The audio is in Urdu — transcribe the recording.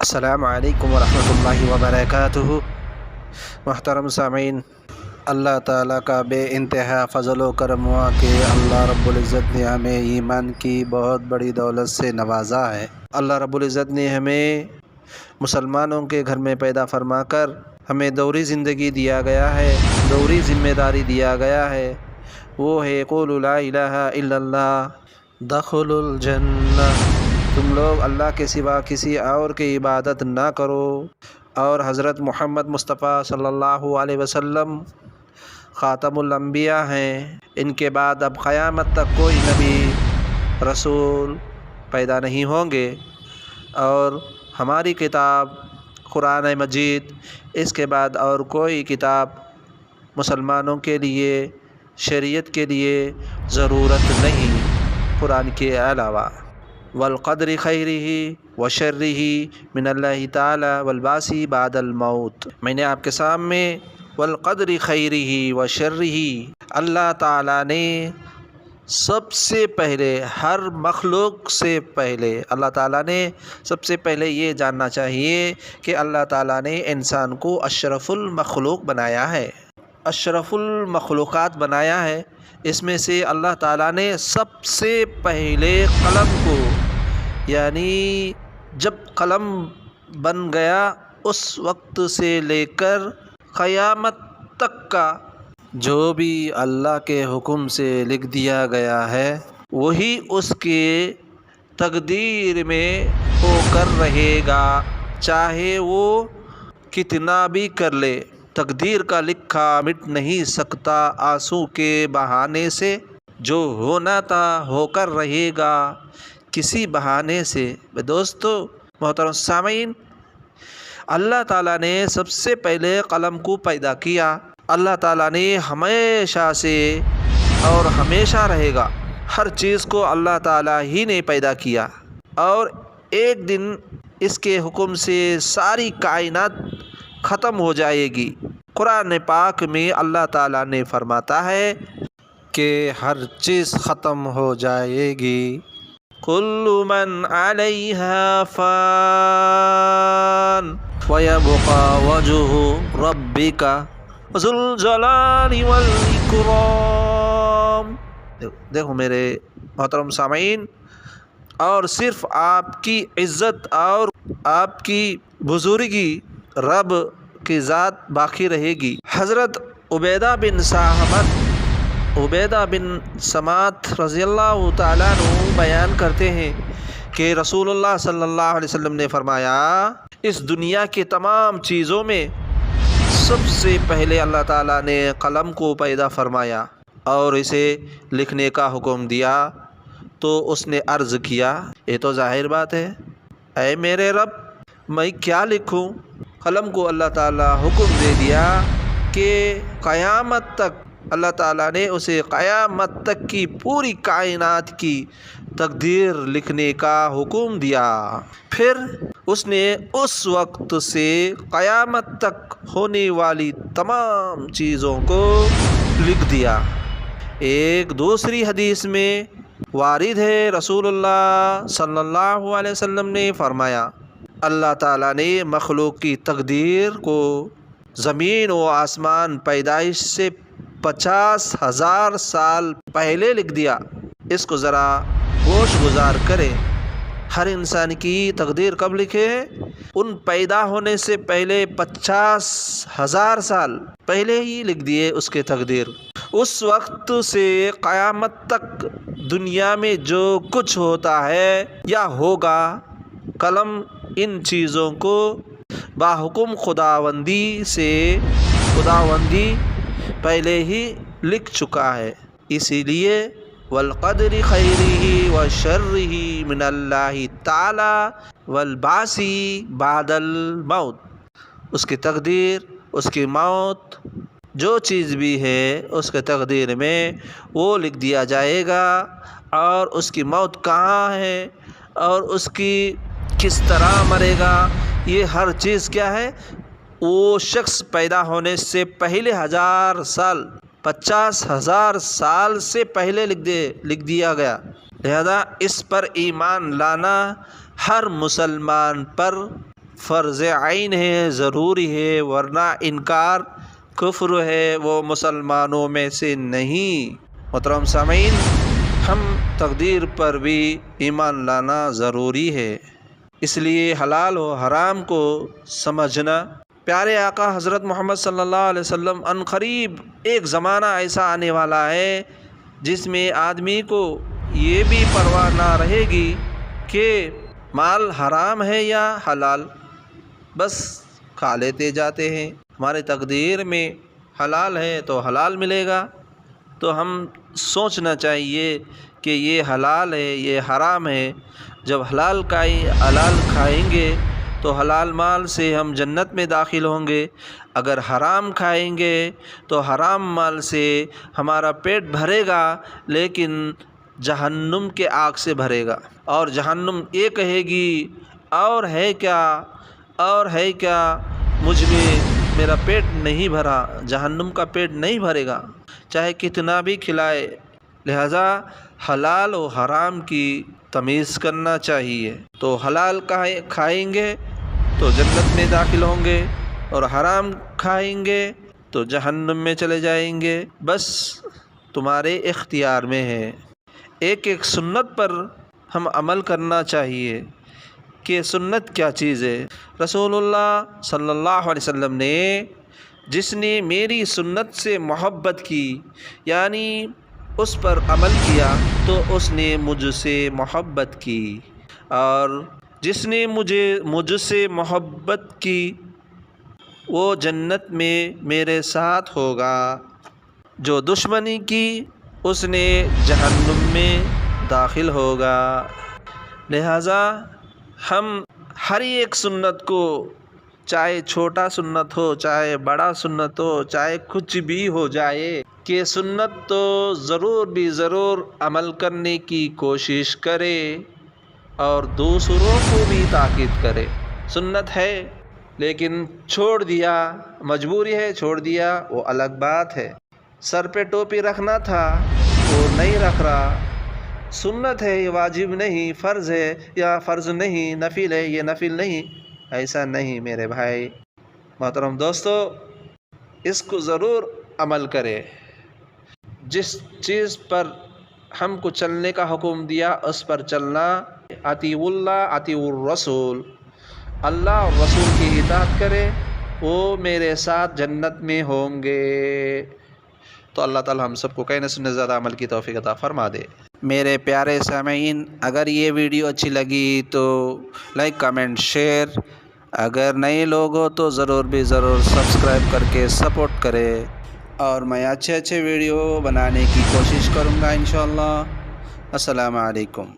السلام علیکم ورحمۃ اللہ وبرکاتہ۔ محترم سامعین، اللہ تعالیٰ کا بے انتہا فضل و کرم ہوا کہ اللہ رب العزت نے ہمیں ایمان کی بہت بڑی دولت سے نوازا ہے۔ اللہ رب العزت نے ہمیں مسلمانوں کے گھر میں پیدا فرما کر ہمیں دوری زندگی دیا گیا ہے، دوری ذمہ داری دیا گیا ہے، وہ ہے قولوا لا الہ الا اللہ دخلوا الجنہ، تم لوگ اللہ کے سوا کسی اور کی عبادت نہ کرو، اور حضرت محمد مصطفیٰ صلی اللہ علیہ وسلم خاتم الانبیاء ہیں، ان کے بعد اب قیامت تک کوئی نبی رسول پیدا نہیں ہوں گے، اور ہماری کتاب قرآن مجید اس کے بعد اور کوئی کتاب مسلمانوں کے لیے، شریعت کے لیے ضرورت نہیں قرآن کے علاوہ۔ والقدر خیرہ وشرہ من اللہ تعالی والبعث بعد الموت، میں نے آپ کے سامنے والقدر خیرہ وشرہ، اللہ تعالیٰ نے سب سے پہلے، ہر مخلوق سے پہلے، اللہ تعالیٰ نے سب سے پہلے یہ جاننا چاہیے کہ اللہ تعالیٰ نے انسان کو اشرف المخلوق بنایا ہے، اشرف المخلوقات بنایا ہے۔ اس میں سے اللہ تعالیٰ نے سب سے پہلے قلم کو، یعنی جب قلم بن گیا اس وقت سے لے کر قیامت تک کا جو بھی اللہ کے حکم سے لکھ دیا گیا ہے وہی اس کے تقدیر میں ہو کر رہے گا، چاہے وہ کتنا بھی کر لے۔ تقدیر کا لکھا مٹ نہیں سکتا آنسو کے بہانے سے، جو ہونا تھا ہو کر رہے گا کسی بہانے سے۔ دوستو، محترم سامعین، اللہ تعالیٰ نے سب سے پہلے قلم کو پیدا کیا۔ اللہ تعالیٰ نے ہمیشہ سے اور ہمیشہ رہے گا، ہر چیز کو اللہ تعالیٰ ہی نے پیدا کیا، اور ایک دن اس کے حکم سے ساری کائنات ختم ہو جائے گی۔ قرآن پاک میں اللہ تعالیٰ نے فرماتا ہے کہ ہر چیز ختم ہو جائے گی۔ کل من علیہا فان ویبقى وجہ ربک ذو الجلال والاکرام۔ دیکھو میرے محترم سامعین، اور صرف آپ کی عزت اور آپ کی بزرگی رب کی ذات باقی رہے گی۔ حضرت عبیدہ بن سمات رضی اللہ تعالیٰ عنہ بیان کرتے ہیں کہ رسول اللہ صلی اللہ علیہ وسلم نے فرمایا، اس دنیا کی تمام چیزوں میں سب سے پہلے اللہ تعالیٰ نے قلم کو پیدا فرمایا اور اسے لکھنے کا حکم دیا، تو اس نے عرض کیا، یہ تو ظاہر بات ہے، اے میرے رب میں کیا لکھوں؟ قلم کو اللہ تعالیٰ حکم دے دیا کہ قیامت تک، اللہ تعالیٰ نے اسے قیامت تک کی پوری کائنات کی تقدیر لکھنے کا حکم دیا۔ پھر اس نے اس وقت سے قیامت تک ہونے والی تمام چیزوں کو لکھ دیا۔ ایک دوسری حدیث میں وارد ہے، رسول اللہ صلی اللہ علیہ وسلم نے فرمایا، اللہ تعالیٰ نے مخلوق کی تقدیر کو زمین و آسمان پیدائش سے 50,000 سال پہلے لکھ دیا۔ اس کو ذرا ہوش گزار کریں، ہر انسان کی تقدیر کب لکھے ہے؟ ان پیدا ہونے سے پہلے 50,000 سال پہلے ہی لکھ دیے اس کے تقدیر۔ اس وقت سے قیامت تک دنیا میں جو کچھ ہوتا ہے یا ہوگا، قلم ان چیزوں کو باحکم خداوندی پہلے ہی لکھ چکا ہے۔ اسی لیے والقدر خیرہ وشرہ من اللہ تعالی والبعث بعد الموت، اس کی تقدیر، اس کی موت، جو چیز بھی ہے اس کے تقدیر میں وہ لکھ دیا جائے گا، اور اس کی موت کہاں ہے اور اس کی کس طرح مرے گا، یہ ہر چیز کیا ہے، وہ شخص پیدا ہونے سے پہلے 1000 سال 50,000 سال سے پہلے لکھ دیا گیا۔ لہذا اس پر ایمان لانا ہر مسلمان پر فرض عین ہے، ضروری ہے، ورنہ انکار کفر ہے، وہ مسلمانوں میں سے نہیں۔ محترم سامعین، ہم تقدیر پر بھی ایمان لانا ضروری ہے، اس لیے حلال و حرام کو سمجھنا۔ پیارے آقا حضرت محمد صلی اللہ علیہ وسلم عنقریب ایک زمانہ ایسا آنے والا ہے جس میں آدمی کو یہ بھی پرواہ نہ رہے گی کہ مال حرام ہے یا حلال، بس کھا لیتے جاتے ہیں۔ ہمارے تقدیر میں حلال ہے تو حلال ملے گا، تو ہم سوچنا چاہیے کہ یہ حلال ہے، یہ حرام ہے۔ جب حلال کھائیں گے تو حلال مال سے ہم جنت میں داخل ہوں گے، اگر حرام کھائیں گے تو حرام مال سے ہمارا پیٹ بھرے گا لیکن جہنم کے آگ سے بھرے گا، اور جہنم یہ کہے گی اور ہے کیا، اور ہے کیا، مجھ میں میرا پیٹ نہیں بھرا۔ جہنم کا پیٹ نہیں بھرے گا چاہے کتنا بھی کھلائے۔ لہذا حلال و حرام کی تمیز کرنا چاہیے۔ تو حلال کھائیں گے تو جنت میں داخل ہوں گے، اور حرام کھائیں گے تو جہنم میں چلے جائیں گے۔ بس تمہارے اختیار میں ہے۔ ایک ایک سنت پر ہم عمل کرنا چاہیے کہ سنت کیا چیز ہے۔ رسول اللہ صلی اللہ علیہ وسلم نے جس نے میری سنت سے محبت کی، یعنی اس پر عمل کیا، تو اس نے مجھ سے محبت کی، اور جس نے مجھ سے محبت کی وہ جنت میں میرے ساتھ ہوگا، جو دشمنی کی اس نے جہنم میں داخل ہوگا۔ لہذا ہم ہر ایک سنت کو، چاہے چھوٹا سنت ہو، چاہے بڑا سنت ہو، چاہے کچھ بھی ہو جائے، کہ سنت تو ضرور عمل کرنے کی کوشش کرے اور دوسروں کو بھی تاکید کرے۔ سنت ہے لیکن چھوڑ دیا، مجبوری ہے چھوڑ دیا، وہ الگ بات ہے۔ سر پہ ٹوپی رکھنا تھا وہ نہیں رکھ رہا، سنت ہے یہ واجب نہیں، فرض ہے یا فرض نہیں، نفل ہے یہ نفل نہیں، ایسا نہیں میرے بھائی۔ محترم دوستو، اس کو ضرور عمل کرے۔ جس چیز پر ہم کو چلنے کا حکم دیا اس پر چلنا۔ اطیعوا اللہ اطیعوا الرسول، اللہ اور رسول کی اطاعت کرے، وہ میرے ساتھ جنت میں ہوں گے۔ تو اللہ تعالی ہم سب کو کہنے سننے زیادہ عمل کی توفیق عطا فرما دے۔ میرے پیارے سامعین، اگر یہ ویڈیو اچھی لگی تو لائک، کمنٹ، شیئر، اگر نئے لوگ ہو تو ضرور سبسکرائب کر کے سپورٹ کرے، اور میں اچھے ویڈیو بنانے کی کوشش کروں گا انشاءاللہ۔ السلام علیکم۔